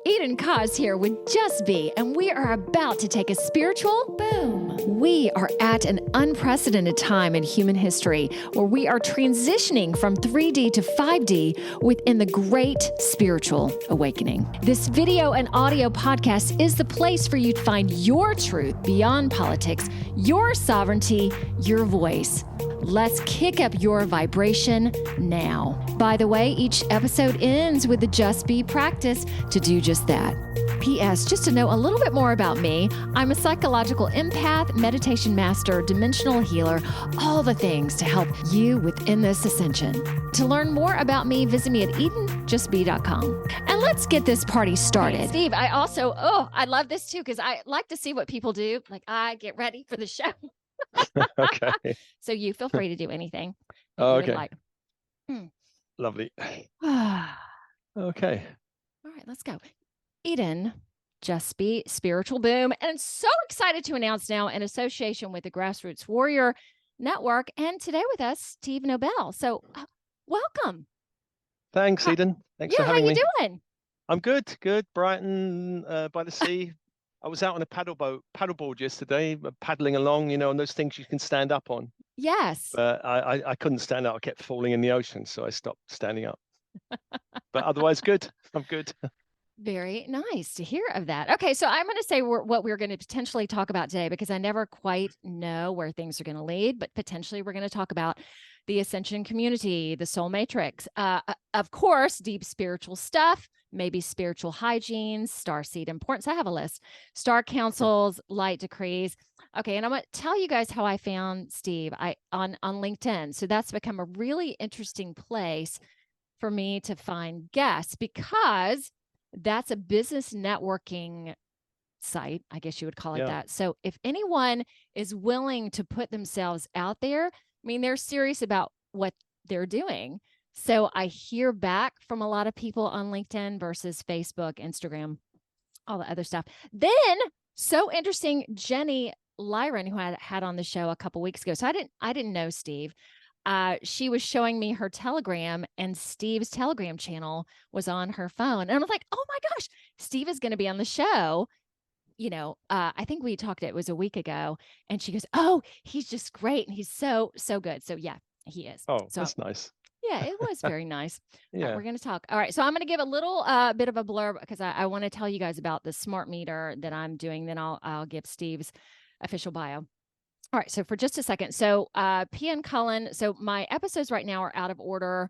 Eden Kaz here with Just Be, and we are about to take a spiritual boom. We are at an unprecedented time in human history where we are transitioning from 3D to 5D within the great spiritual awakening. This video and audio podcast is the place for you to find your truth beyond politics, your sovereignty, your voice. Let's kick up your vibration now. By the way, each episode ends with the Just Be practice to do just that. P.S. Just to know a little bit more about me, I'm a psychological empath, meditation master, dimensional healer, all the things to help you within this ascension. To learn more about me, visit me at edenjustbe.com. And let's get this party started. Hey, Steve, I love this too, because I like to see what people do. Like, I get ready for the show. Okay. So you feel free to do anything that Oh, you okay. would like. Lovely. All Okay. right, let's go. Eden, Just Be, Spiritual Boom. And so excited to announce now in association with the Grassroots Warrior Network. And today with us, Steve Nobel. So welcome. Thanks, Eden. Thanks for having how me. you doing? I'm good. Brighton by the sea. I was out on a paddleboard yesterday, paddling along, on those things you can stand up on. Yes. But I couldn't stand up. I kept falling in the ocean, so I stopped standing up. But otherwise, good. I'm good. Very nice to hear of that. Okay, so I'm going to say what we're going to potentially talk about today, because I never quite know where things are going to lead, but potentially we're going to talk about the Ascension community, the soul matrix, of course, deep spiritual stuff, maybe spiritual hygiene, starseed importance. I have a list, star councils, light decrees. Okay, and I'm going to tell you guys how I found Steve on LinkedIn. So that's become a really interesting place for me to find guests, because that's a business networking site, I guess you would call it that. So if anyone is willing to put themselves out there, I mean, they're serious about what they're doing. So I hear back from a lot of people on LinkedIn versus Facebook, Instagram, all the other stuff. Then, so interesting, Jenny Lyron, who I had on the show a couple weeks ago. So I didn't know Steve. She was showing me her Telegram, and Steve's Telegram channel was on her phone. And I was like, oh my gosh, Steve is going to be on the show. I think we talked, it was a week ago, and she goes, oh, he's just great. And he's so good. So yeah, he is. Oh, so, that's nice. Yeah, it was very nice. Yeah. All right, we're going to talk. All right. So I'm going to give a little bit of a blurb, because I want to tell you guys about the smart meter that I'm doing. Then I'll give Steve's official bio. All right, so for just a second, so P and Cullen, so my episodes right now are out of order,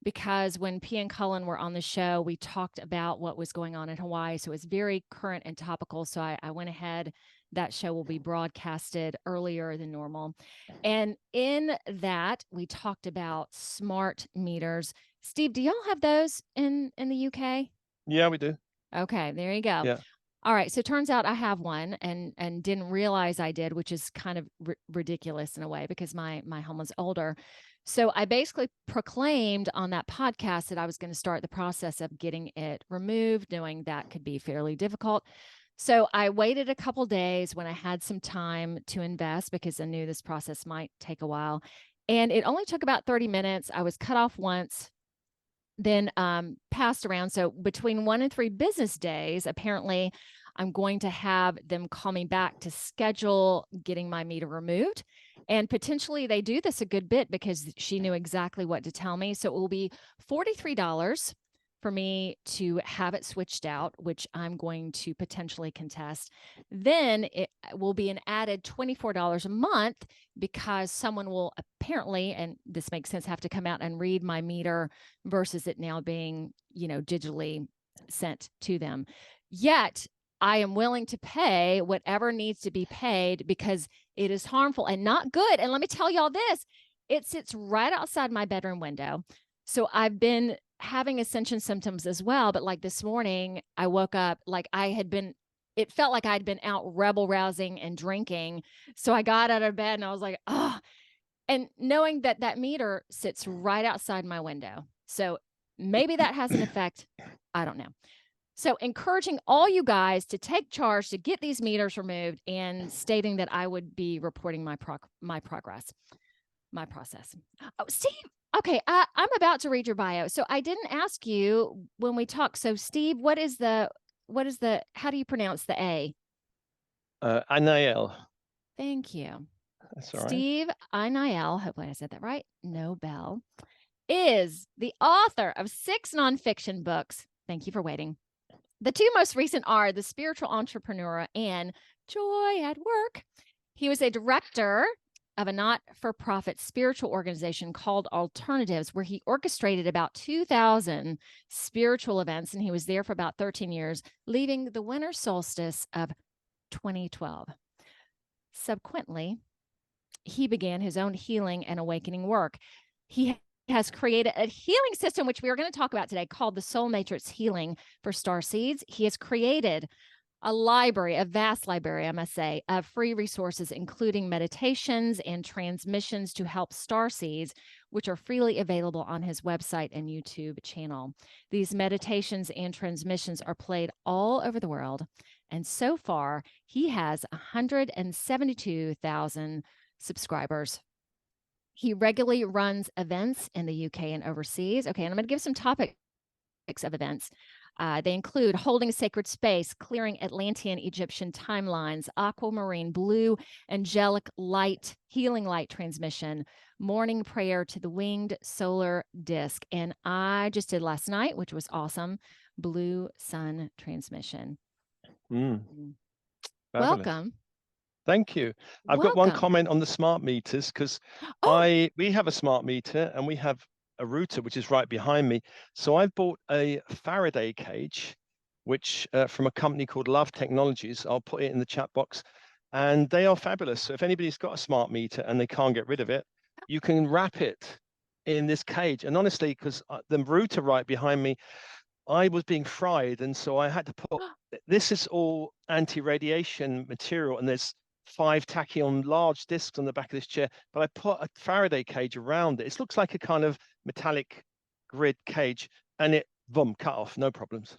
because when P and Cullen were on the show, we talked about what was going on in Hawaii, so it's very current and topical, so I went ahead. That show will be broadcasted earlier than normal. And in that, we talked about smart meters. Steve, do y'all have those in the UK? Yeah, we do. Okay, there you go. Yeah. All right. So it turns out I have one and didn't realize I did, which is kind of ridiculous in a way, because my home was older. So I basically proclaimed on that podcast that I was going to start the process of getting it removed, knowing that could be fairly difficult. So I waited a couple days when I had some time to invest, because I knew this process might take a while. And it only took about 30 minutes. I was cut off once, then passed around. So between 1 and 3 business days, apparently I'm going to have them call me back to schedule getting my meter removed. And potentially they do this a good bit, because she knew exactly what to tell me. So it will be $43 for me to have it switched out, which I'm going to potentially contest. Then it will be an added $24 a month, because someone will apparently, and this makes sense, have to come out and read my meter versus it now being, digitally sent to them. Yet I am willing to pay whatever needs to be paid, because it is harmful and not good. And let me tell y'all this, it sits right outside my bedroom window. So I've been having ascension symptoms as well. But like this morning, I woke up like it felt like I'd been out rebel rousing and drinking. So I got out of bed and I was like, oh, and knowing that that meter sits right outside my window. So maybe that has an effect. I don't know. So encouraging all you guys to take charge to get these meters removed, and stating that I would be reporting my progress, my process. Oh, Steve. Okay, I'm about to read your bio. So I didn't ask you when we talked. So Steve, what is the how do you pronounce the A? Anael. Thank you. That's all right. Steve Inael, hopefully I said that right, Nobel, is the author of 6 nonfiction books. Thank you for waiting. The 2 most recent are The Spiritual Entrepreneur and Joy at Work. He was a director of a not-for-profit spiritual organization called Alternatives, where he orchestrated about 2,000 spiritual events, and he was there for about 13 years, leaving the winter solstice of 2012. Subsequently, he began his own healing and awakening work. He has created a healing system, which we are going to talk about today, called the Soul Matrix Healing for Starseeds. He has created a library, a vast library, I must say, of free resources, including meditations and transmissions to help starseeds, which are freely available on his website and YouTube channel. These meditations and transmissions are played all over the world. And so far, he has 172,000 subscribers. He regularly runs events in the UK and overseas. Okay, and I'm going to give some topics of events. They include holding sacred space, clearing Atlantean Egyptian timelines, aquamarine blue angelic light, healing light transmission, morning prayer to the winged solar disk. And I just did last night, which was awesome, blue sun transmission. Welcome. Thank you. I've got one comment on the smart meters because we have a smart meter and we have a router which is right behind me. So I bought a Faraday cage, which from a company called Love Technologies. I'll put it in the chat box, and they are fabulous. So if anybody's got a smart meter and they can't get rid of it, you can wrap it in this cage. And honestly, because the router right behind me, I was being fried, and so I had to put this is all anti-radiation material, and there's 5 tachyon large discs on the back of this chair, but I put a Faraday cage around it. It looks like a kind of metallic grid cage, and it boom cut off, no problems.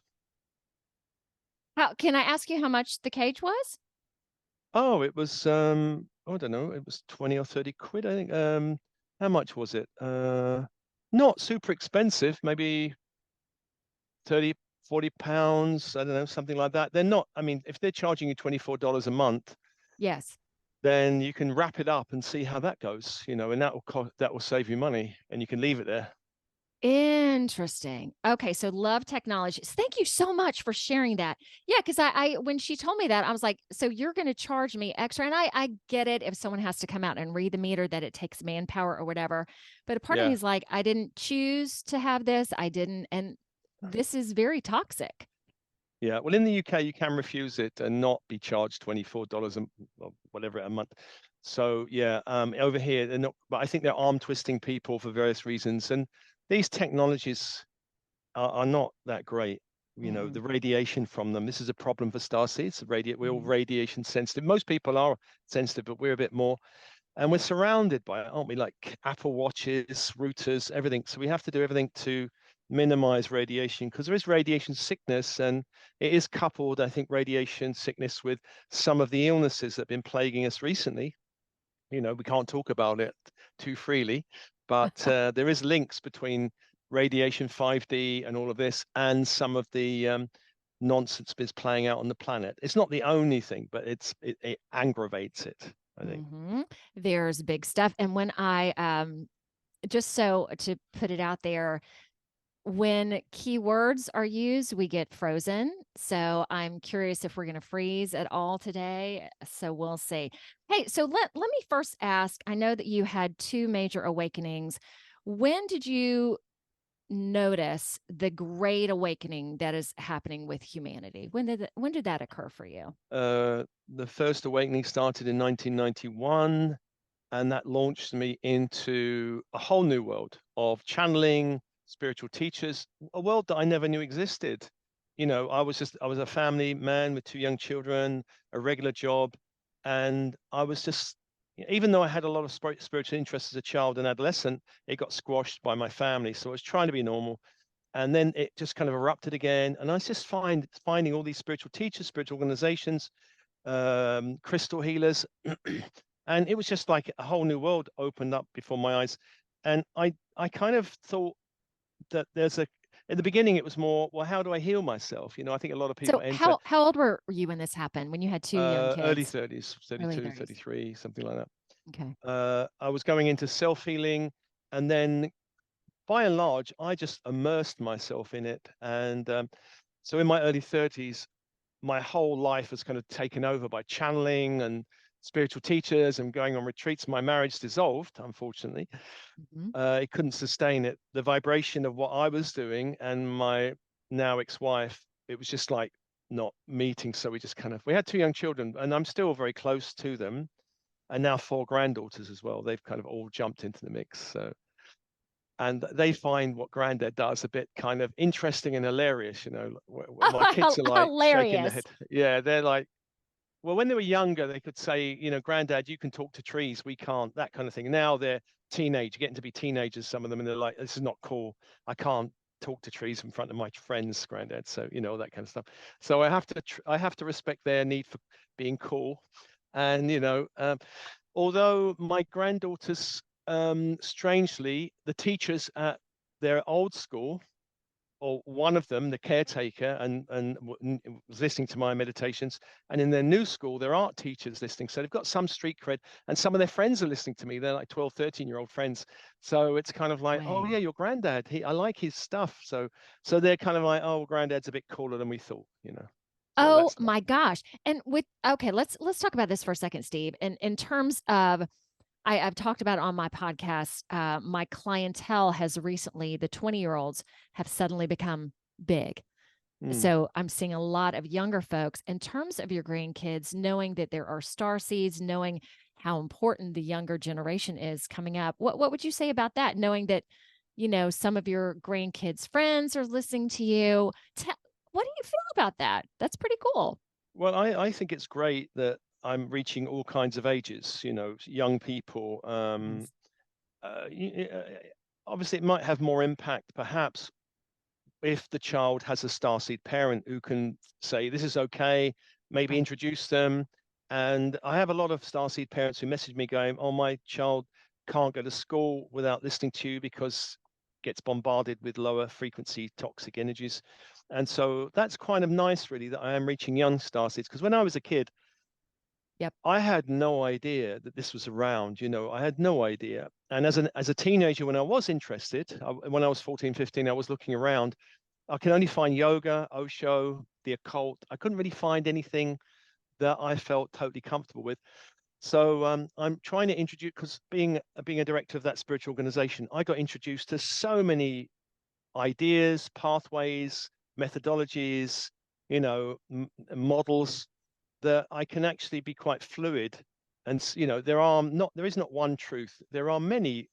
How can I ask you how much the cage was? Oh, it was I don't know, it was 20 or 30 quid, I think. How much was it? Not super expensive, maybe 30, 40 pounds, I don't know, something like that. They're not, I mean, if they're charging you $24 a month, yes, then you can wrap it up and see how that goes, and that will save you money, and you can leave it there. Interesting. Okay, so Love Technologies. Thank you so much for sharing that. Yeah, because I when she told me that, I was like, so you're going to charge me extra, and I get it if someone has to come out and read the meter that it takes manpower or whatever. But a part of me is like, I didn't choose to have this. I didn't, and this is very toxic. Yeah, well, in the UK, you can refuse it and not be charged $24 or whatever a month. So yeah, over here they're not, but I think they're arm twisting people for various reasons, and these technologies are not that great. The radiation from them. This is a problem for starseeds. We're all radiation sensitive. Most people are sensitive, but we're a bit more. And we're surrounded by it, aren't we? Like Apple Watches, routers, everything. So we have to do everything to minimize radiation because there is radiation sickness, and it is coupled, I think, radiation sickness with some of the illnesses that have been plaguing us recently. We can't talk about it too freely, but there is links between radiation 5D and all of this and some of the nonsense that's playing out on the planet. It's not the only thing, but it aggravates it, I think. There's big stuff. And when I just so to put it out there, when keywords are used, we get frozen. So I'm curious if we're going to freeze at all today. So we'll see. Hey, so let me first ask, I know that you had 2 major awakenings. When did you notice the great awakening that is happening with humanity? When did that occur for you? The first awakening started in 1991, and that launched me into a whole new world of channeling, spiritual teachers, a world that I never knew existed. I was a family man with 2 young children, a regular job, and I was just, even though I had a lot of spiritual interests as a child and adolescent, it got squashed by my family. So I was trying to be normal. And then it just kind of erupted again. And I was just finding all these spiritual teachers, spiritual organizations, crystal healers. And it was just like a whole new world opened up before my eyes. And I kind of thought that in the beginning, it was more, well, how do I heal myself? You know, I think a lot of people So enter how old were you when this happened, when you had two young early kids? 30s, Early 32, 30s. 33, something like that. Okay. I was going into self-healing, and then by and large, I just immersed myself in it. And so in my early 30s, my whole life was kind of taken over by channeling and spiritual teachers and going on retreats. My marriage dissolved, unfortunately. Mhm. It couldn't sustain it. The vibration of what I was doing and my now ex-wife, it was just like not meeting. So we had two young children, and I'm still very close to them, and now four granddaughters as well. They've kind of all jumped into the mix. So, and they find what granddad does a bit kind of interesting and hilarious. You know, where my kids are like shaking their Hilarious. head. Yeah, they're like, well, when they were younger, they could say, you know, granddad, you can talk to trees, we can't, that kind of thing. Now they're getting to be teenagers, some of them, and they're like, this is not cool. I can't talk to trees in front of my friends, granddad. So, you know, that kind of stuff. So I have to respect their need for being cool. And, you know, although my granddaughters, strangely, the teachers at their old school, or one of them, the caretaker, and was listening to my meditations. And in their new school, their art teachers listening. So they've got some street cred, and some of their friends are listening to me. They're like 12, 13-year-old friends. So it's kind of like, oh Way. yeah, your granddad, I like his stuff. So they're kind of like, oh, granddad's a bit cooler than we thought, you know. So Oh that's nice. my gosh. And okay, let's talk about this for a second, Steve. And in terms of I've talked about it on my podcast. My clientele has recently, the 20-year-olds have suddenly become big. Mm. So I'm seeing a lot of younger folks. In terms of your grandkids, knowing that there are star seeds, knowing how important the younger generation is coming up, what would you say about that? Knowing that, some of your grandkids' friends are listening to you. What do you feel about that? That's pretty cool. Well, I think it's great that I'm reaching all kinds of ages, you know, young people. Yes. Uh, Obviously, it might have more impact, perhaps, if the child has a starseed parent who can say, this is okay, maybe Right. introduce them. And I have a lot of starseed parents who message me going, oh, my child can't go to school without listening to you because gets bombarded with lower frequency toxic energies. And so that's kind of nice, really, that I am reaching young starseeds. Because when I was a kid, Yep. I had no idea that this was around, you know, I had no idea. And as a teenager, when I was interested, when I was 14, 15, I was looking around. I can only find yoga, Osho, the occult. I couldn't really find anything that I felt totally comfortable with. So I'm trying to introduce, because being a director of that spiritual organization, I got introduced to so many ideas, pathways, methodologies, you know, models, that I can actually be quite fluid. And you know, there is not one truth. There are many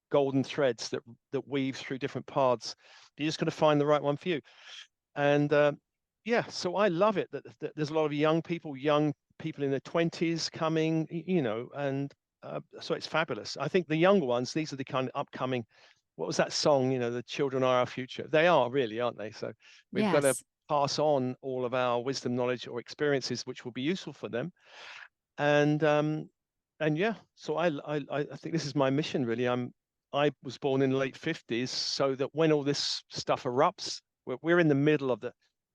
golden threads that weave through different paths. You just got to find the right one for you. And yeah, so I love it that there's a lot of young people in their 20s coming, you know, and so it's fabulous. I think the younger ones, these are the kind of upcoming. What was that song? You know, the children are our future. They are really, aren't they? So we've got to Yes. pass on all of our wisdom, knowledge, or experiences which will be useful for them. And yeah, so I think this is my mission, really. I was born in the late 50s, so that when all this stuff erupts, we're in the middle of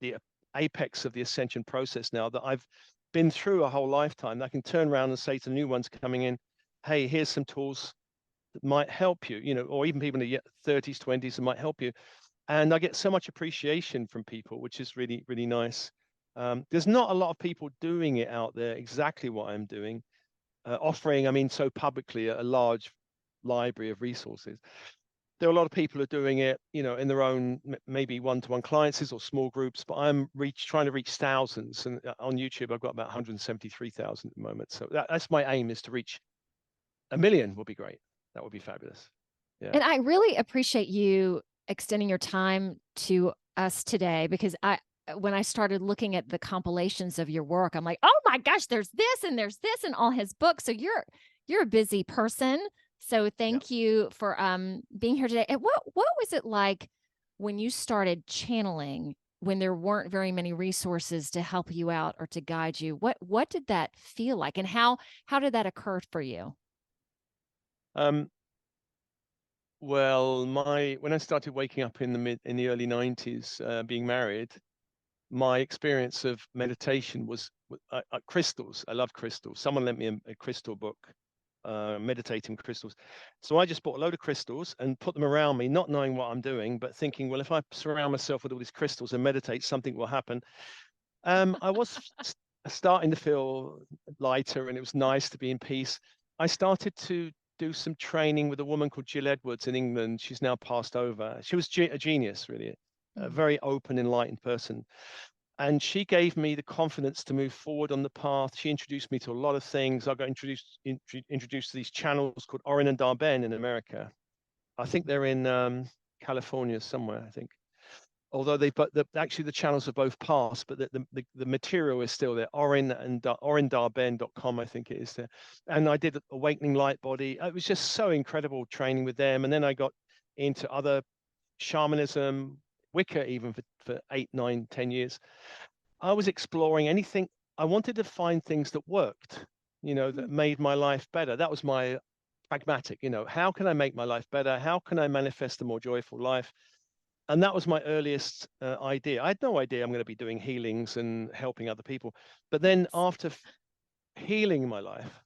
the apex of the ascension process now, that I've been through a whole lifetime. I can turn around and say to new ones coming in, hey, here's some tools that might help you, you know, or even people in the 30s, 20s that might help you. And I get so much appreciation from people, which is really, really nice. There's not a lot of people doing it out there, exactly what I'm doing, offering, I mean, so publicly, a large library of resources. There are a lot of people who are doing it, you know, in their own maybe one-to-one clients or small groups, but I'm trying to reach thousands. And on YouTube, I've got about 173,000 at the moment. So that's my aim, is to reach 1 million. Would be great. That would be fabulous. Yeah. And I really appreciate you extending your time to us today, because when I started looking at the compilations of your work, I'm like, oh my gosh, there's this and all his books. So you're a busy person. So Yeah. thank you for being here today. And what was it like when you started channeling, when there weren't very many resources to help you out or to guide you? What did that feel like, and how did that occur for you? Um, Well, when I started waking up in the early 90s, being married, my experience of meditation was crystals. I love crystals. Someone lent me a crystal book, meditating crystals. So I just bought a load of crystals and put them around me, not knowing what I'm doing, but thinking, well, if I surround myself with all these crystals and meditate, something will happen. I was starting to feel lighter, and it was nice to be in peace. I started to do some training with a woman called Jill Edwards in England. She's now passed over. She was a genius, really, a Mm. very open, enlightened person. And she gave me the confidence to move forward on the path. She introduced me to a lot of things. I got introduced to these channels called Orin and Darben in America. I think they're in California somewhere, I think. Although actually the channels have both passed, but the material is still there. Orindarben.com, I think it is there. And I did Awakening Light Body. It was just so incredible training with them. And then I got into other shamanism, Wicca, even for 8, 9, 10 years. I was exploring anything. I wanted to find things that worked, that made my life better. That was my pragmatic, how can I make my life better? How can I manifest a more joyful life? And that was my earliest idea. I had no idea I'm going to be doing healings and helping other people. But then Yes. after healing my life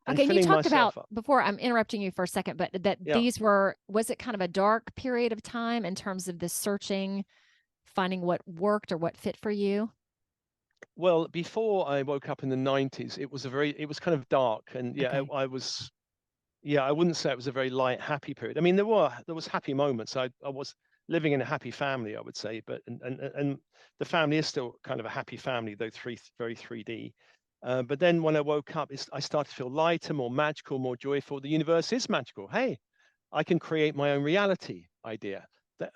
and Okay, and you filling talked about myself up, before, I'm interrupting you for a second, but that yeah. was it kind of a dark period of time in terms of the searching, finding what worked or what fit for you? Well, before I woke up in the 90s, it was kind of dark. And yeah, Okay. I wouldn't say it was a very light, happy period. I mean, there was happy moments. I was living in a happy family, I would say, but and the family is still kind of a happy family, though very 3D. But then when I woke up, I started to feel lighter, more magical, more joyful. The universe is magical. Hey, I can create my own reality idea.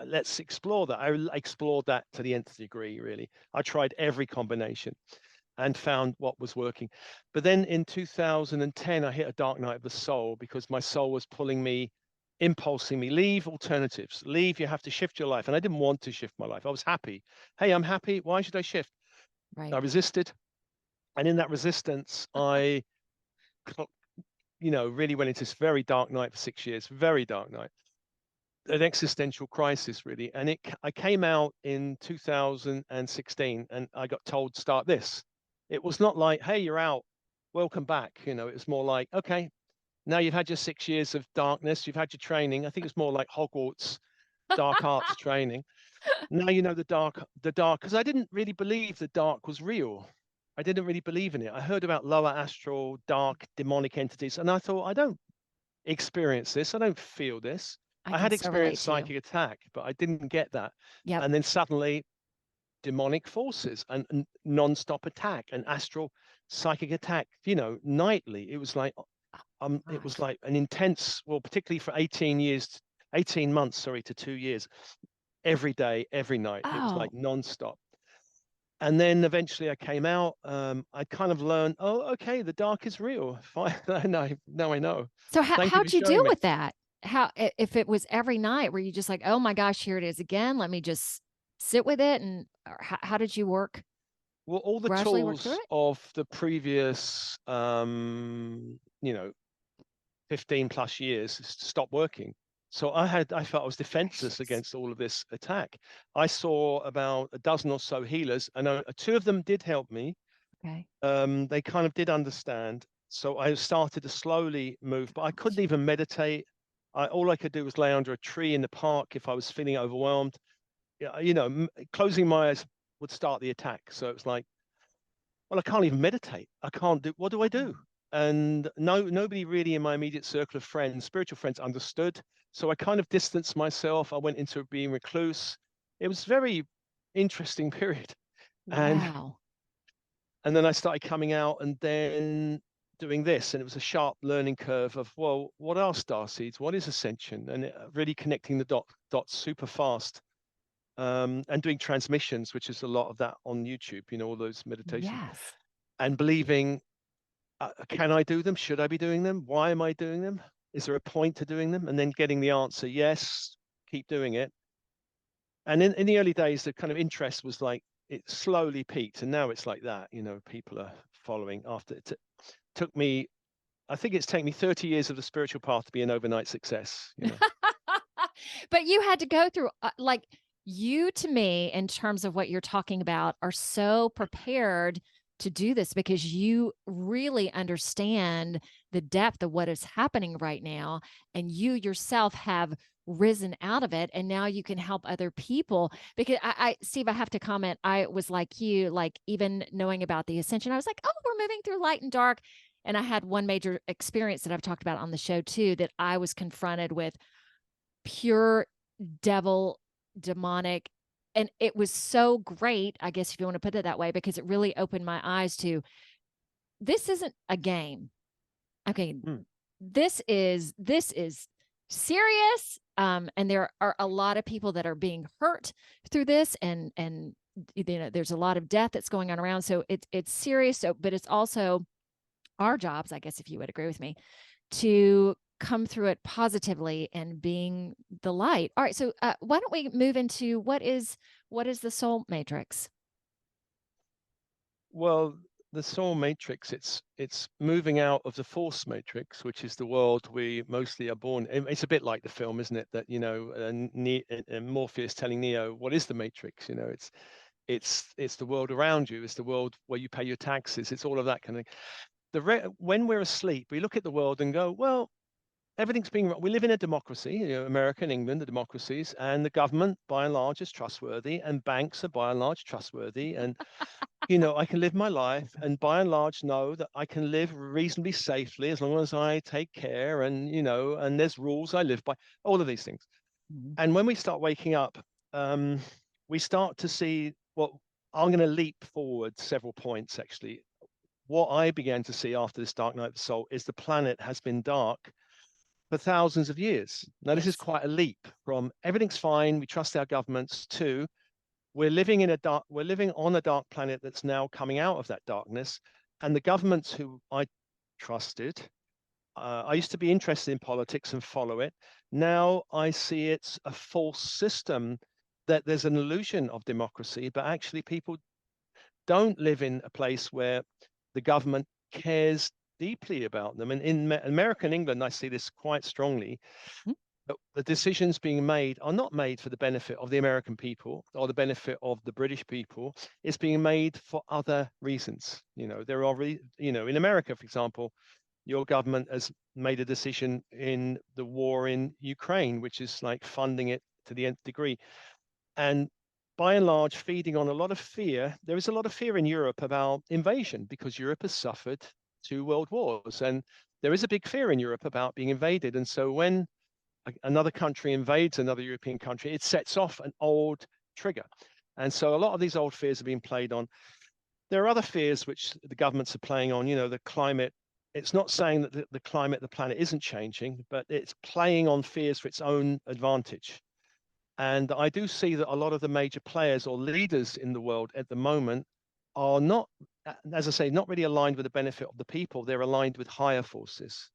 Let's explore that. I explored that to the nth degree, really. I tried every combination and found what was working. But then in 2010, I hit a dark night of the soul because my soul was pulling me, impulsing me, leave alternatives, leave, you have to shift your life. And I didn't want to shift my life. I was happy. Hey, I'm happy. Why should I shift? I Right. resisted. And in that resistance, I, really went into this very dark night for 6 years, very dark night, an existential crisis, really. And I came out in 2016 and I got told, start this. It was not like, hey, you're out, welcome back. It was more like, okay, now you've had your 6 years of darkness, you've had your training. I think it's more like Hogwarts dark arts training. Now you know the dark, because I didn't really believe the dark was real. I didn't really believe in it. I heard about lower astral, dark, demonic entities, and I thought, I don't experience this. I don't feel this. I I can had so relate experienced to you. psychic attack, but I didn't get that. Yep. And then suddenly, demonic forces and non-stop attack and astral psychic attack. Nightly. It was Gosh. like an intense. Well, particularly for 18 months, sorry, to 2 years, every day, every night. It was Oh, like non-stop. And then eventually I came out. I kind of learned, oh, okay, the dark is real. Fine. Now I know. so Thank you for how'd you deal showing me. with that? If it was every night, were you just like, oh my gosh, here it is again? Let me just sit with it, and or how did you Well, all the gradually work through tools it? of the previous, 15 plus years stopped working. So I felt I was defenseless Gracious. against all of this attack. I saw about a dozen or so healers, and two of them did help me. Okay. They kind of did understand. So I started to slowly move, but I couldn't even meditate. All I could do was lay under a tree in the park if I was feeling overwhelmed. Yeah, closing my eyes would start the attack. So it was like, well, I can't even meditate. I can't do, what do I do? Oh, And nobody really in my immediate circle of friends, spiritual friends, understood. So I kind of distanced myself. I went into being recluse. It was very interesting period. And wow. and then I started coming out and then doing this. And it was a sharp learning curve of, well, what are starseeds? What is ascension? And really connecting the dots super fast. And doing transmissions, which is a lot of that on YouTube, all those meditations, Yes. and believing, can I do them? Should I be doing them? Why am I doing them? Is there a point to doing them? And then getting the answer, yes, keep doing it. And in the early days, the kind of interest was like, it slowly peaked. And now it's like that, people are following after it. Took me, I think it's taken me 30 years of the spiritual path to be an overnight success. But you had to go through, like, you to me, in terms of what you're talking about, are so prepared to do this because you really understand the depth of what is happening right now. And you yourself have risen out of it. And now you can help other people. Because Steve, I have to comment, I was like you, like, even knowing about the ascension, I was like, oh, we're moving through light and dark. And I had one major experience that I've talked about on the show too, that I was confronted with pure devil, demonic. And it was so great, I guess, if you want to put it that way, because it really opened my eyes to, this isn't a game. Okay. This is serious. And there are a lot of people that are being hurt through this, and there's a lot of death that's going on around. So it's serious. So, but it's also our jobs, I guess, if you would agree with me, to come through it positively and being the light. All right, so why don't we move into what is the soul matrix? Well, the soul matrix, it's moving out of the force matrix, which is the world we mostly are born. It's a bit like the film, isn't it? That, Morpheus telling Neo, what is the matrix? It's the world around you. It's the world where you pay your taxes. It's all of that kind of thing. When we're asleep, we look at the world and go, well, everything's being. We live in a democracy, America and England, the democracies, and the government, by and large, is trustworthy, and banks are by and large trustworthy, and I can live my life and by and large know that I can live reasonably safely as long as I take care, and there's rules I live by, all of these things. Mhm. And when we start waking up, um, we start to see what I'm going to leap forward several points actually. What I began to see after this dark night of the soul is the planet has been dark for thousands of years. Now, this is Yes. quite a leap from everything's fine, we trust our governments, to we're living on a dark planet that's now coming out of that darkness. And the governments who I trusted, I used to be interested in politics and follow it. Now I see it's a false system, that there's an illusion of democracy, but actually people don't live in a place where the government cares deeply about them. And in America and England, I see this quite strongly. Mhm. The decisions being made are not made for the benefit of the American people or the benefit of the British people. It's being made for other reasons. In America, for example, your government has made a decision in the war in Ukraine, which is like funding it to the nth degree. And by and large, feeding on a lot of fear. There is a lot of fear in Europe about invasion because Europe has suffered 2 world wars. And there is a big fear in Europe about being invaded. And so when another country invades another European country, it sets off an old trigger. And so a lot of these old fears are being played on. There are other fears which the governments are playing on, the climate. It's not saying that the climate, the planet isn't changing, but it's playing on fears for its own advantage. And I do see that a lot of the major players or leaders in the world at the moment are not, as I say, not really aligned with the benefit of the people. They're aligned with higher forces.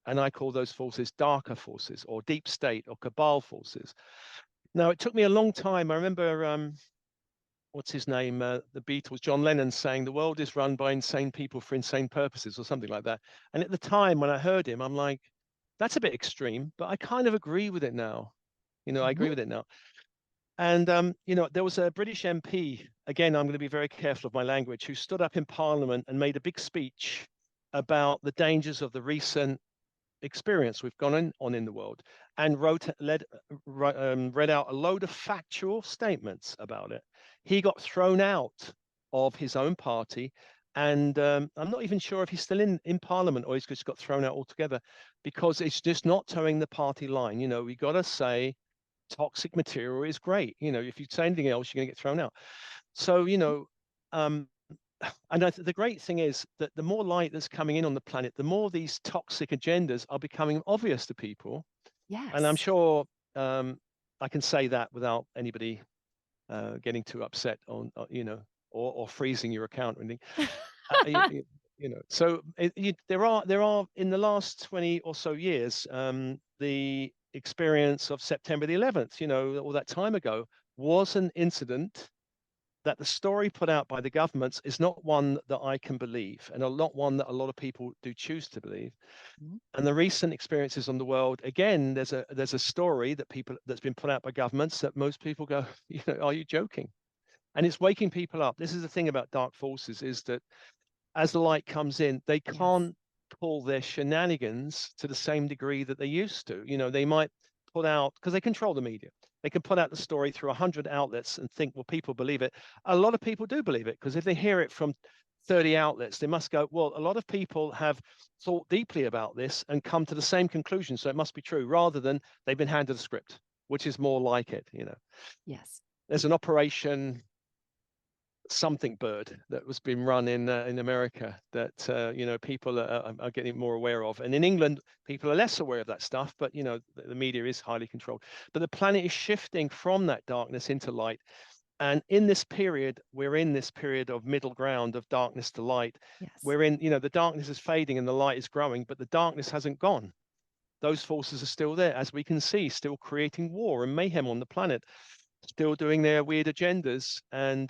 And I call those forces darker forces or deep state or cabal forces. Now, it took me a long time. I remember, what's his name? The Beatles, John Lennon, saying the world is run by insane people for insane purposes or something like that. And at the time when I heard him, I'm like, that's a bit extreme, but I kind of agree with it now. I Mhm. agree with it now. And, there was a British MP, again, I'm going to be very careful of my language, who stood up in Parliament and made a big speech about the dangers of the recent experience we've gone on in the world, and read out a load of factual statements about it. He got thrown out of his own party, and I'm not even sure if he's still in Parliament or he's just got thrown out altogether, because it's just not towing the party line. We got to say toxic material is great. If you say anything else, you're going to get thrown out. So, um, and the great thing is that the more light that's coming in on the planet, the more these toxic agendas are becoming obvious to people. And I'm Yes. sure, I can say that without anybody getting too upset or freezing your account or anything. So there are in the last 20 or so years, the experience of September the 11th, all that time ago, was an incident that the story put out by the governments is not one that I can believe, and not one that a lot of people do choose to believe. Mhm. And the recent experiences on the world, again, there's a story that's been put out by governments that most people go, are you joking? And it's waking people up. This is the thing about dark forces, is that as the light comes in, they Yes. can't pull their shenanigans to the same degree that they used to. They might put out, because they control the media, they can put out the story through 100 outlets and think, well, people believe it. A lot of people do believe it, because if they hear it from 30 outlets, they must go, well, a lot of people have thought deeply about this and come to the same conclusion, so it must be true, rather than they've been handed a script, which is more like it. Yes. There's an operation something bird that was being run in America that people are getting more aware of, and in England people are less aware of that stuff. But the media is highly controlled. But the planet is shifting from that darkness into light, and in this period, we're in this period of middle ground of darkness to light. Yes. We're in, the darkness is fading and the light is growing, but the darkness hasn't gone. Those forces are still there, as we can see, still creating war and mayhem on the planet, still doing their weird agendas. And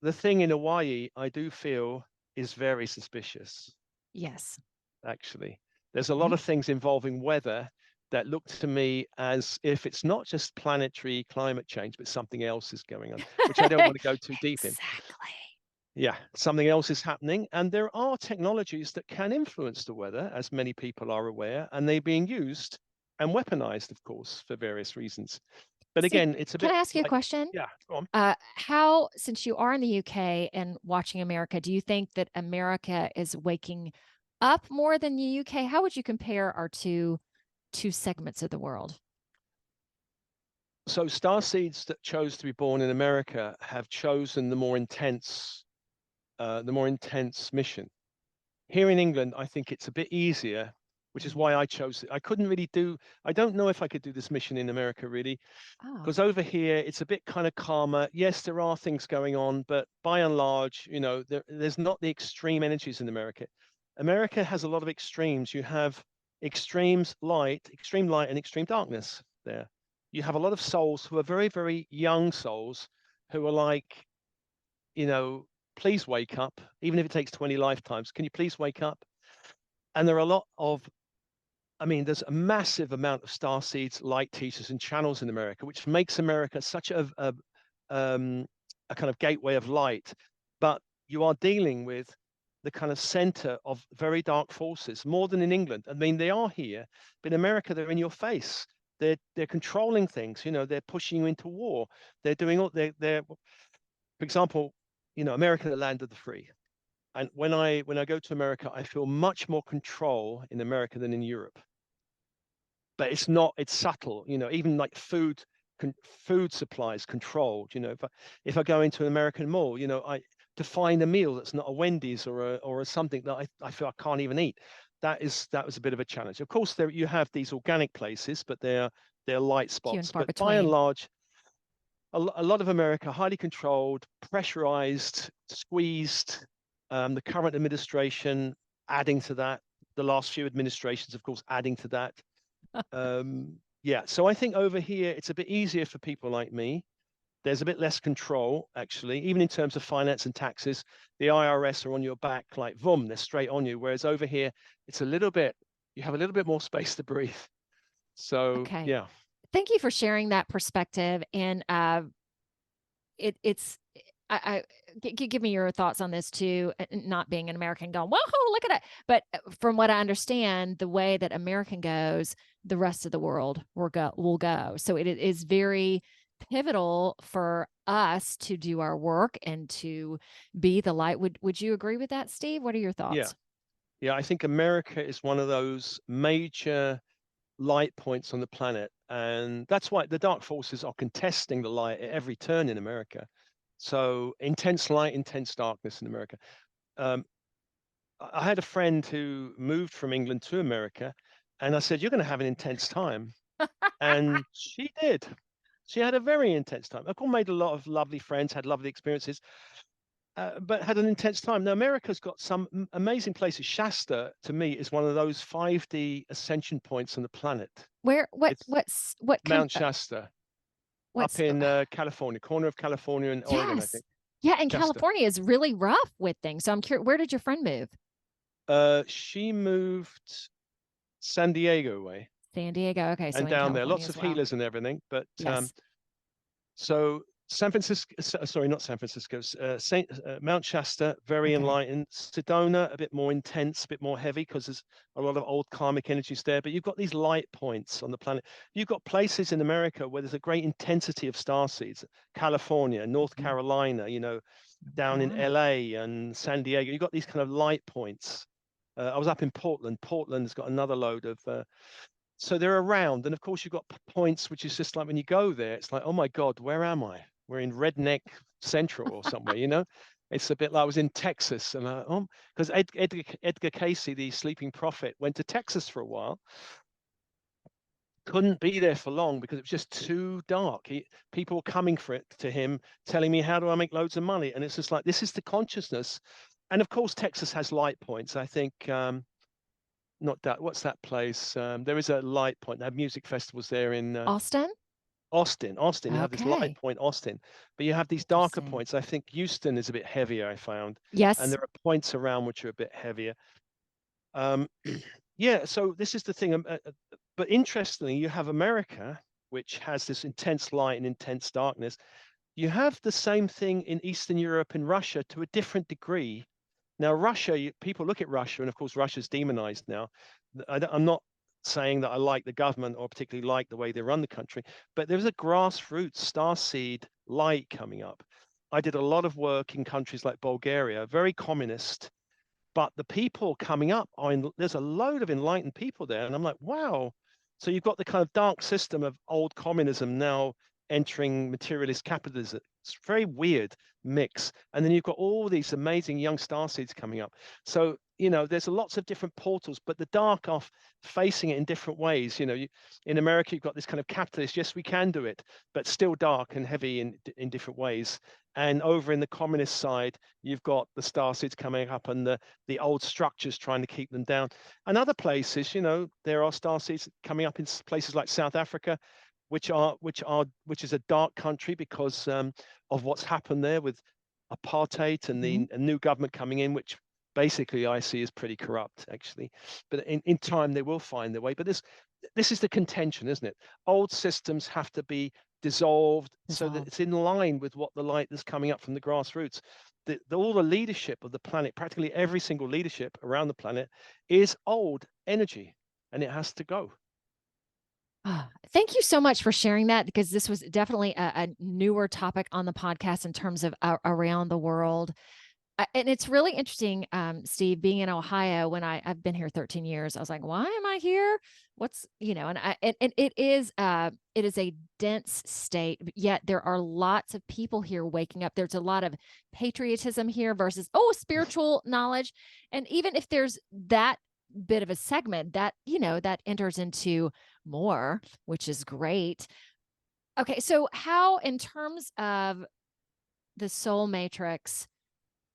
the thing in Hawaii, I do feel, is very suspicious, Yes. actually. There's a lot Mhm. of things involving weather that look to me as if it's not just planetary climate change, but something else is going on, which I don't want to go too deep in. Exactly. Yeah, something else is happening. And there are technologies that can influence the weather, as many people are aware, and they're being used and weaponized, of course, for various reasons. But Steve, again, it's a can bit I ask you a like, question? yeah, go on. How, since you are in the UK and watching America, do you think that America is waking up more than the UK? How would you compare our two segments of the world? So starseeds that chose to be born in America have chosen the more intense mission. Here in England, I think it's a bit easier, which is Mm. why I chose it. I couldn't really I don't know if I could do this mission in America, really, Oh, because over here it's a bit kind of calmer. Yes, there are things going on, but by and large, there's not the extreme energies in America. America has a lot of extremes. You have extreme light and extreme darkness there. You have a lot of souls who are very, very young souls who are like, you know, please wake up, even if it takes 20 lifetimes. Can you please wake up? And there are a lot of, there's a massive amount of star seeds, light teachers, and channels in America, which makes America such a kind of gateway of light. But you are dealing with the kind of center of very dark forces more than in England. They are here, but in America, they're in your face. They're controlling things. They're pushing you into war. They're doing all. They're for example, America, the land of the free. And when I go to America, I feel much more control in America than in Europe. But it's subtle. Even like food supplies controlled. If I go into an American mall, I to find a meal that's not a Wendy's or a something that I feel I can't even eat. That was a bit of a challenge. Of course, there you have these organic places, but they're light few and spots. far But by and between. large, a lot of America, highly controlled, pressurized, squeezed. The current administration adding to that, the last few administrations, of course, adding to that. Yeah, so I think over here it's a bit easier for people like me. There's a bit less control, actually, even in terms of finance and taxes. The IRS are on your back, like, boom, they're straight on you. Whereas over here, you have a little bit more space to breathe. So, Okay. yeah. Thank you for sharing that perspective. And it's give me your thoughts on this too. Not being an American, going, whoa, look at it. But from what I understand, the way that American goes, the rest of the world will go. So it is very pivotal for us to do our work and to be the light. Would you agree with that, Steve? What are your Yeah. thoughts? Yeah, I think America is one of those major light points on the planet. And that's why the dark forces are contesting the light at every turn in America. So intense light, intense darkness in America. Um, I had a friend who moved from England to America, and I said, "You're going to have an intense time." And she did. She had a very intense time. Of course, made a lot of lovely friends, had lovely experiences, but had an intense time. Now, America's got some amazing places. Shasta, to me, is one of those 5D ascension points on the planet. Where It's what kind Mount Shasta up what's in California, corner of California and Oregon, I yes. think. Yeah, and Shasta. California is really rough with things. So I'm curious, where did your friend move? She moved San Diego way San Diego. Okay, so and in down there, California lots as of well. healers and everything. But Yes. so San Francisco, sorry, not San Francisco, Mount Shasta, very Okay. enlightened. Sedona, a bit more intense, a bit more heavy because there's a lot of old karmic energies there. But you've got these light points on the planet. You've got places in America where there's a great intensity of star seeds. California, North Mhm. Carolina, down in Carolina. LA and San Diego. You've got these kind of light points. I was up in Portland. Portland's got another load of so they're around. And of course, you've got points, which is just like when you go there, it's like, oh my God, where am I? We're in Redneck Central or somewhere. It's a bit like I was in Texas. And because Edgar Casey, the sleeping prophet, went to Texas for a while, couldn't be there for long because it was just too dark. People were coming for it to him, telling me, how do I make loads of money? And it's just like, this is the consciousness. And of course, Texas has light points. I think not that. What's that place? There is a light point. They have music festivals there in Austin? Austin. You have this light Okay. point, Austin, but you have these darker Interesting. points. I think Houston is a bit heavier, I found, and Yes. there are points around which are a bit heavier. Um, yeah. So this is the thing. But interestingly, you have America, which has this intense light and intense darkness. You have the same thing in Eastern Europe and Russia to a different degree. Now, Russia, people look at Russia, and of course, Russia's demonized now. I'm not saying that I like the government or particularly like the way they run the country, but there's a grassroots starseed light coming up. I did a lot of work in countries like Bulgaria, very communist, but the people coming up there's a load of enlightened people there. And I'm like, wow. So you've got the kind of dark system of old communism now entering materialist capitalism. It's a very weird mix. And then you've got all these amazing young star seeds coming up. So, there's lots of different portals, but the dark are facing it in different ways. In America, you've got this kind of capitalist, yes, we can do it, but still dark and heavy in different ways. And over in the communist side, you've got the star seeds coming up and the old structures trying to keep them down. And other places, there are star seeds coming up in places like South Africa, which is a dark country because of what's happened there with apartheid and Hmm. the new government coming in, which basically I see is pretty corrupt, actually. But in time they will find their way. But this is the contention, isn't it? Old systems have to be dissolved so that Dissolved. it's in line with what the light that's coming up from the grassroots. All the leadership of the planet, practically every single leadership around the planet, is old energy, and it has to go. Thank you so much for sharing that because this was definitely a newer topic on the podcast in terms of around the world. And it's really interesting, Steve, being in Ohio when I've been here 13 years. I was like, why am I here? And it is a dense state, but yet there are lots of people here waking up. There's a lot of patriotism here versus spiritual knowledge. And even if there's that bit of a segment that enters into more, which is great. Okay, so how in terms of the soul matrix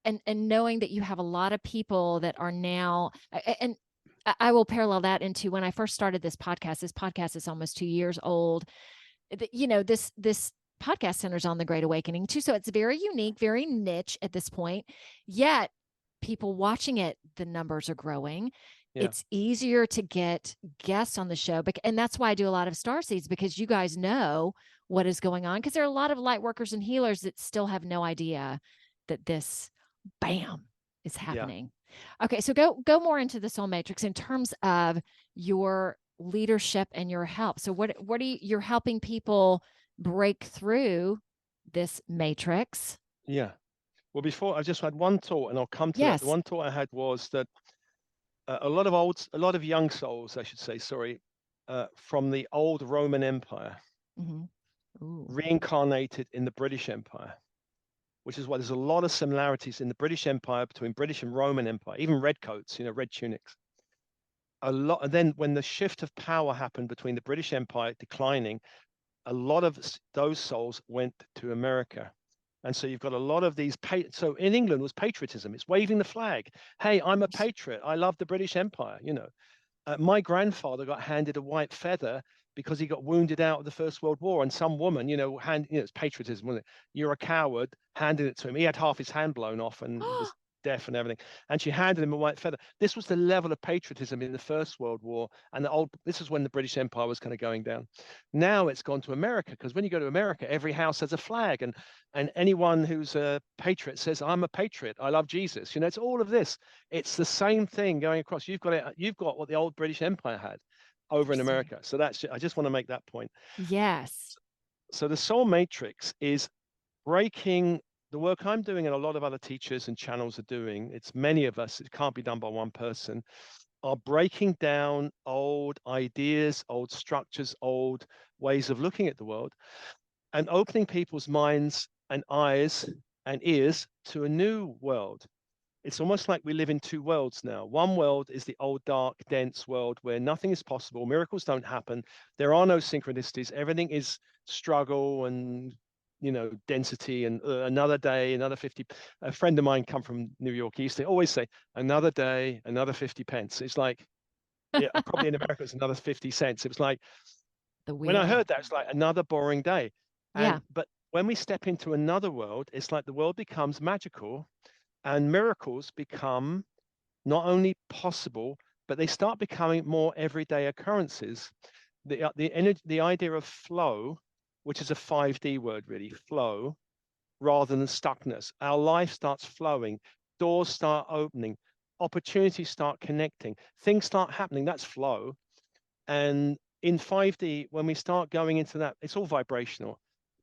and knowing that you have a lot of people that are now and I will parallel that into when I first started this podcast. This podcast is almost 2 years old. This podcast centers on the Great Awakening too. So it's very unique, very niche at this point. Yet people watching it, the numbers are growing. Yeah. It's easier to get guests on the show. And that's why I do a lot of star seeds, because you guys know what is going on. Because there are a lot of light workers and healers that still have no idea that this bam is happening. Okay, so go more into the soul matrix in terms of your leadership and your help. So what are you're helping people break through this matrix? Yeah. Well, before I just had one thought, and I'll come to that. The Yes. one thought I had was that a lot of young souls, I should say, sorry, from the old Roman Empire, Mm-hmm. reincarnated in the British Empire, which is why there's a lot of similarities in the British Empire between British and Roman Empire, even redcoats, red tunics. A lot, and then when the shift of power happened between the British Empire declining, a lot of those souls went to America. And so you've got a lot of these. So in England was patriotism. It's waving the flag. Hey, I'm a patriot. I love the British Empire. My grandfather got handed a white feather because he got wounded out of the First World War, and some woman, it's patriotism, wasn't it? You're a coward, handed it to him. He had half his hand blown off and was deaf and everything, and she handed him a white feather. This was the level of patriotism in the First World War, and this is when the British Empire was kind of going down. Now it's gone to America, because when you go to America, every house has a flag, and anyone who's a patriot says, I'm a patriot, I love Jesus. It's all of this. It's the same thing going across. You've got what the old British Empire had over in America. So I just want to make that point. Yes. So the soul matrix is breaking the work I'm doing, and a lot of other teachers and channels are doing. It's many of us, it can't be done by one person, are breaking down old ideas, old structures, old ways of looking at the world, and opening people's minds and eyes and ears to a new world. It's almost like we live in two worlds now. One world is the old, dark, dense world where nothing is possible. Miracles don't happen. There are no synchronicities. Everything is struggle and, density, and another day, another 50. A friend of mine come from New York. He used to always say, another day, another 50 pence. It's like, yeah, probably in America, it's another 50 cents. It was like, when I heard that, it's like another boring day. Yeah. But when we step into another world, it's like the world becomes magical. And miracles become not only possible, but they start becoming more everyday occurrences. The idea of flow, which is a 5D word, really, flow, rather than stuckness. Our life starts flowing, doors start opening, opportunities start connecting, things start happening. That's flow. And in 5D, when we start going into that, it's all vibrational.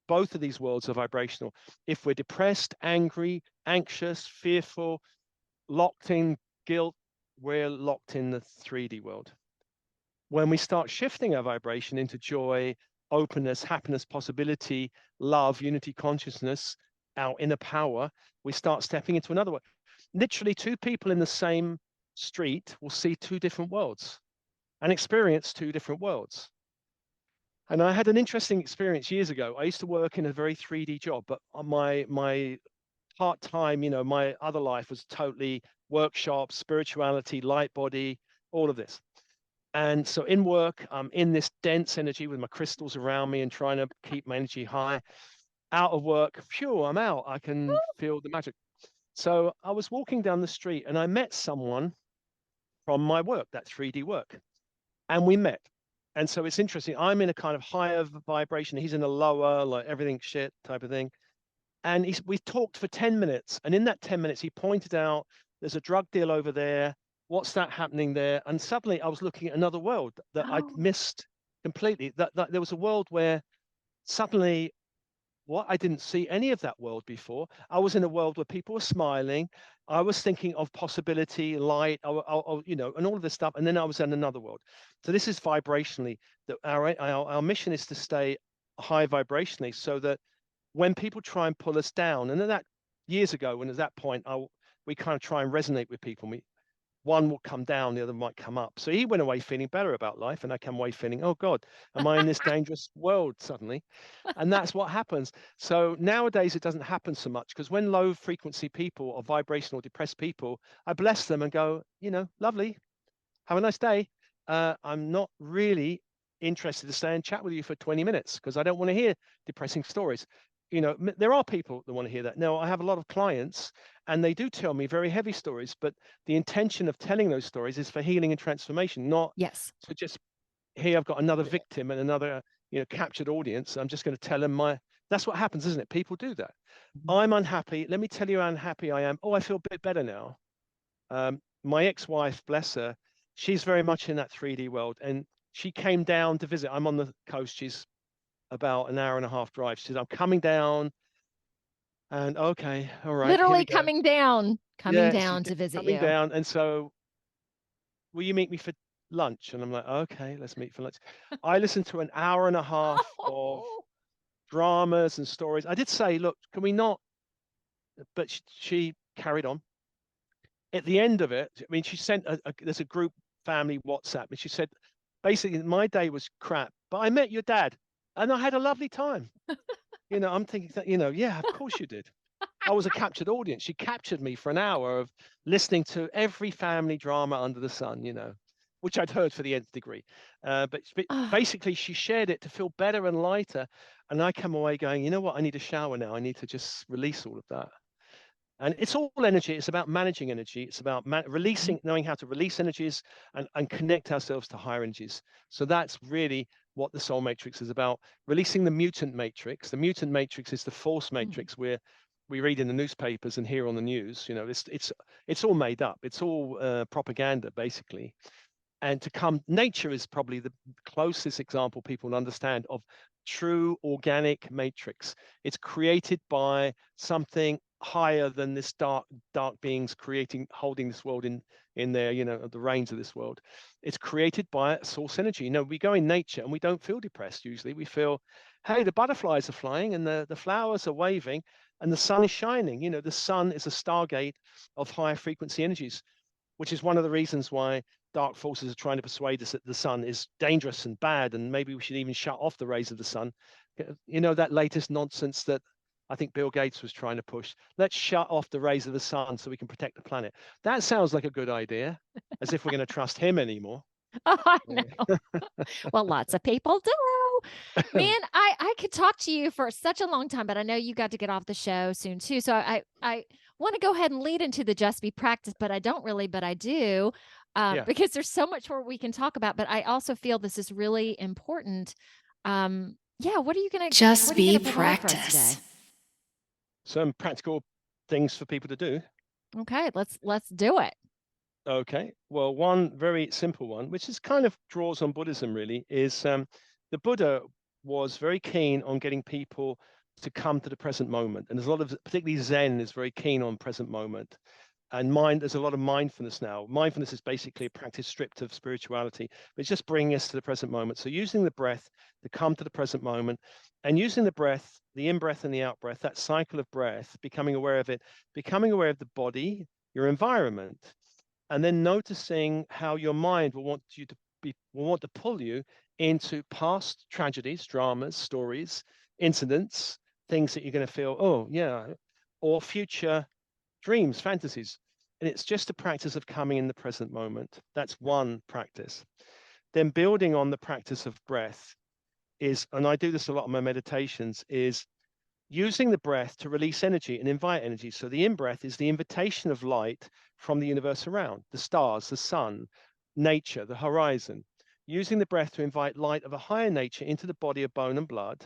Both of these worlds are vibrational. If we're depressed, angry, anxious, fearful, locked in guilt, we're locked in the 3D world. When we start shifting our vibration into joy, openness, happiness, possibility, love, unity, consciousness, our inner power, we start stepping into another world. Literally, two people in the same street will see two different worlds and experience two different worlds. And I had an interesting experience years ago. I used to work in a very 3D job, but my part-time, my other life was totally workshops, spirituality, light body, all of this. And so in work, I'm in this dense energy with my crystals around me and trying to keep my energy high. Out of work, phew, I'm out. I can feel the magic. So I was walking down the street and I met someone from my work, that 3D work, and we met. And so it's interesting. I'm in a kind of higher vibration. He's in a lower, like everything shit type of thing. And we talked for 10 minutes. And in that 10 minutes, he pointed out there's a drug deal over there. What's that happening there? And suddenly I was looking at another world that I'd missed completely. That there was a world where suddenly, what, I didn't see any of that world before. I was in a world where people were smiling. I was thinking of possibility, light, and all of this stuff. And then I was in another world. So this is vibrationally that our mission is to stay high vibrationally, so that when people try and pull us down, and then that years ago, when at that point, we kind of try and resonate with people. One will come down, the other might come up. So he went away feeling better about life, and I came away feeling, oh God, am I in this dangerous world suddenly? And that's what happens. So nowadays it doesn't happen so much, because when low frequency people or vibrational depressed people, I bless them and go, lovely, have a nice day. I'm not really interested to stay and chat with you for 20 minutes because I don't want to hear depressing stories. There are people that want to hear that. Now, I have a lot of clients and they do tell me very heavy stories, but the intention of telling those stories is for healing and transformation, not to just, here, I've got another victim and another, captured audience. I'm just going to tell them that's what happens, isn't it? People do that. I'm unhappy. Let me tell you how unhappy I am. Oh, I feel a bit better now. My ex-wife, bless her, she's very much in that 3D world, and she came down to visit. I'm on the coast. She's about an hour and a half drive. She said, I'm coming down. And okay, all right, here Literally we go. coming down to visit coming you. down. And so, will you meet me for lunch? And I'm like, okay, let's meet for lunch. I listened to an hour and a half of dramas and stories. I did say, look, can we not? But she carried on. At the end of it, I mean, she sent there's a group family WhatsApp, and she said, basically, my day was crap, but I met your dad, and I had a lovely time. I'm thinking that, yeah, of course you did. I was a captured audience. She captured me for an hour of listening to every family drama under the sun, which I'd heard for the nth degree. But Ah, basically, she shared it to feel better and lighter. And I come away going, you know what? I need a shower now. I need to just release all of that. And it's all energy. It's about managing energy. It's about mhm. releasing, knowing how to release energies and connect ourselves to higher energies. So that's really what the soul matrix is about. Releasing the mutant matrix. The mutant matrix is the false Mm. matrix where we read in the newspapers and hear on the news. You know, it's all made up. It's all propaganda, basically. And to come, nature is probably the closest example people understand of true organic matrix. It's created by something higher than this dark beings creating, holding this world in their, you know, the reins of this world. It's created by source energy. You know, we go in nature and we don't feel depressed. Usually we feel, hey, the butterflies are flying and the flowers are waving and the sun is shining. You know, the sun is a stargate of higher frequency energies, which is one of the reasons why dark forces are trying to persuade us that the sun is dangerous and bad, and maybe we should even shut off the rays of the sun. You know, that latest nonsense that I think Bill Gates was trying to push. Let's shut off the rays of the sun so we can protect the planet. That sounds like a good idea, as if we're going to trust him anymore. Oh, I know. Yeah. Well, lots of people do. Man, I could talk to you for such a long time, but I know you got to get off the show soon too. So I want to go ahead and lead into the just be practice, but I don't really, but I do, Yeah. because there's so much more we can talk about. But I also feel this is really important. Yeah, what are you gonna Just what are you be gonna provide for us today? practice. Some practical things for people to do. Okay, let's do it. Okay. Well, one very simple one, which is kind of draws on Buddhism really, is the Buddha was very keen on getting people to come to the present moment. And there's a lot of, particularly Zen is very keen on present moment. And there's a lot of mindfulness now. Mindfulness is basically a practice stripped of spirituality, but it's just bringing us to the present moment. So using the breath to come to the present moment and using the breath, the in-breath and the out-breath, that cycle of breath, becoming aware of it, becoming aware of the body, your environment, and then noticing how your mind will want to pull you into past tragedies, dramas, stories, incidents, things that you're going to feel, oh yeah, or future dreams, fantasies. And it's just a practice of coming in the present moment. That's one practice. Then building on the practice of breath is, and I do this a lot in my meditations, is using the breath to release energy and invite energy. So the in-breath is the invitation of light from the universe around, the stars, the sun, nature, the horizon. Using the breath to invite light of a higher nature into the body of bone and blood,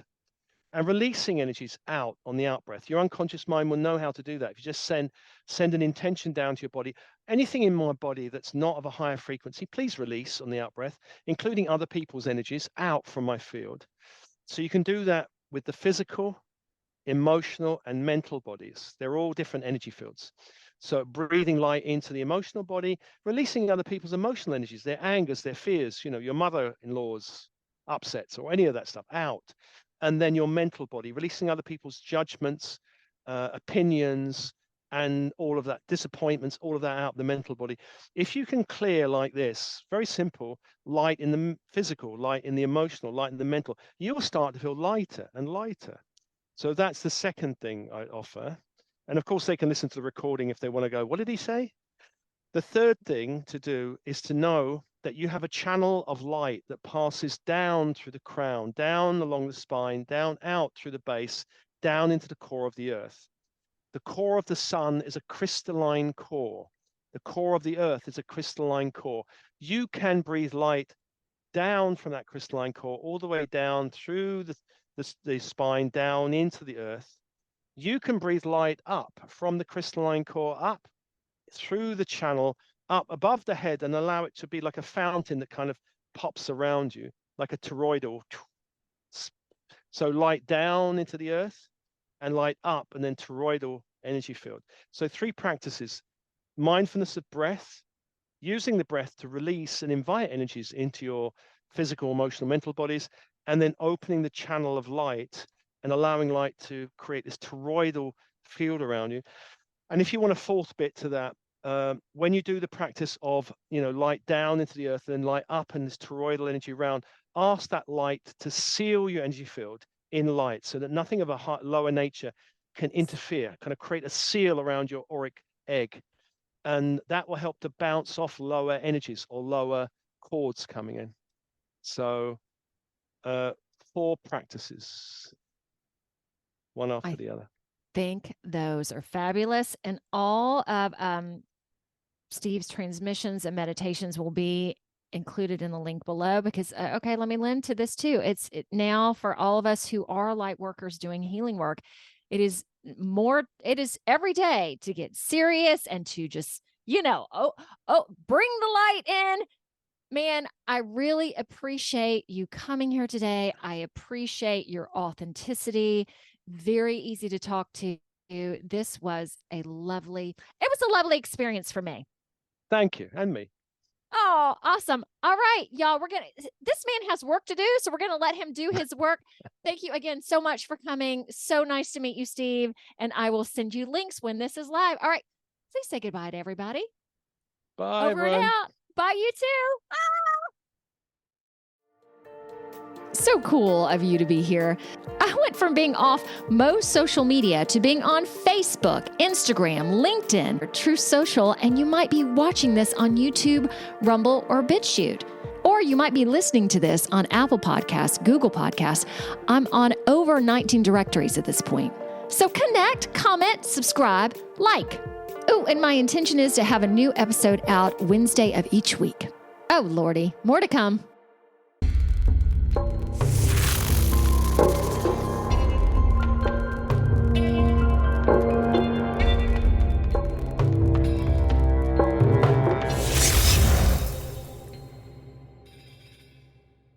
and releasing energies out on the out breath. Your unconscious mind will know how to do that. If you just send an intention down to your body, anything in my body that's not of a higher frequency, please release on the out breath, including other people's energies out from my field. So you can do that with the physical, emotional, and mental bodies. They're all different energy fields. So breathing light into the emotional body, releasing other people's emotional energies, their angers, their fears, you know, your mother-in-law's upsets or any of that stuff out. And then your mental body, releasing other people's judgments, opinions, and all of that, disappointments, all of that out the mental body. If you can clear like this, very simple, light in the physical, light in the emotional, light in the mental, you'll start to feel lighter and lighter. So that's the second thing I offer. And of course, they can listen to the recording if they want to go, what did he say? The third thing to do is to know that you have a channel of light that passes down through the crown, down along the spine, down out through the base, down into the core of the earth. The core of the sun is a crystalline core. The core of the earth is a crystalline core. You can breathe light down from that crystalline core all the way down through the spine, down into the earth. You can breathe light up from the crystalline core up through the channel, up above the head, and allow it to be like a fountain that kind of pops around you, like a toroidal. So light down into the earth and light up, and then toroidal energy field. So three practices: mindfulness of breath, using the breath to release and invite energies into your physical, emotional, mental bodies, and then opening the channel of light and allowing light to create this toroidal field around you. And if you want a fourth bit to that, when you do the practice of, you know, light down into the earth and then light up and this toroidal energy around, ask that light to seal your energy field in light so that nothing of a lower nature can interfere, kind of create a seal around your auric egg. And that will help to bounce off lower energies or lower chords coming in. So 4 practices, one after the other. Think those are fabulous. And all of Steve's transmissions and meditations will be included in the link below, because okay, let me lend to this too. It's now for all of us who are light workers doing healing work, it is every day to get serious and to just, bring the light in. Man, I really appreciate you coming here today. I appreciate your authenticity. Very easy to talk to. This was a lovely experience for me. Thank you. And me. Oh, awesome. All right, y'all, this man has work to do, so we're going to let him do his work. Thank you again so much for coming. So nice to meet you, Steve. And I will send you links when this is live. All right, please say goodbye to everybody. Bye, Over everyone. and out. Bye, you too. So cool of you to be here. I went from being off most social media to being on Facebook, Instagram, LinkedIn, True Social, and you might be watching this on YouTube, Rumble, or BitChute. Or you might be listening to this on Apple Podcasts, Google Podcasts. I'm on over 19 directories at this point. So connect, comment, subscribe, like. Oh, and my intention is to have a new episode out Wednesday of each week. Oh, Lordy, more to come.